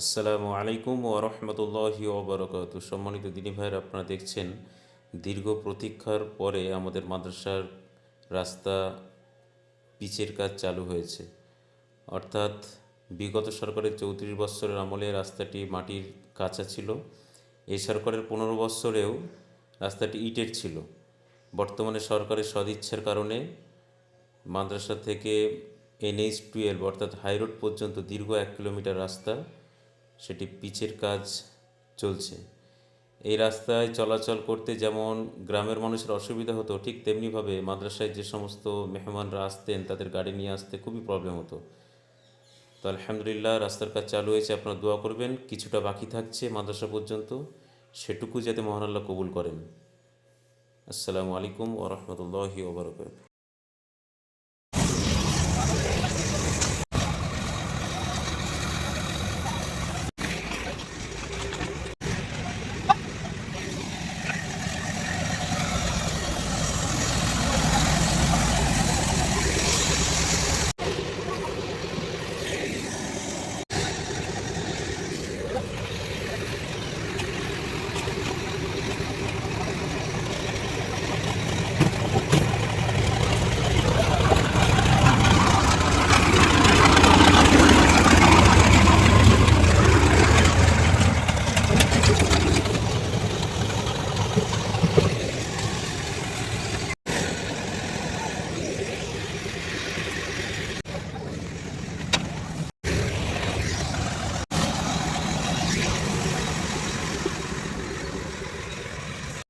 আসসালামু আলাইকুম ওয়া রাহমাতুল্লাহি ওয়া বারাকাতুহু। সম্মানিত দিনী ভাইয়েরা, আপনারা দেখছেন দীর্ঘ প্রতীক্ষার পরে আমাদের মাদ্রাসার রাস্তা পিচের কাজ চালু হয়েছে। অর্থাৎ বিগত সরকারের 34 বছরের আমলে রাস্তাটি মাটির কাঁচা ছিল। এই সরকারের 15 বছরেও রাস্তাটি ইটের ছিল। বর্তমানে সরকারের সদিচ্ছার কারণে মাদ্রাসা থেকে NH-12 অর্থাৎ হাইরোড পর্যন্ত দীর্ঘ 1 কিলোমিটার রাস্তা, সেটি পিচের কাজ চলছে। এই রাস্তায় চলাচল করতে যেমন গ্রামের মানুষের অসুবিধা হতো, ঠিক তেমনিভাবে মাদ্রাসায় যে সমস্ত মেহমানরা আসতেন তাদের গাড়ি নিয়ে আসতে খুবই প্রবলেম হতো। তো আলহামদুলিল্লাহ রাস্তার কাজ চালু হয়েছে। আপনারা দোয়া করবেন। কিছুটা বাকি থাকছে মাদ্রাসা পর্যন্ত, সেটুকু যাতে মহান আল্লাহ কবুল করেন। আসসালামু আলাইকুম ওয়া রাহমাতুল্লাহি ওয়া বারাকাতুহু।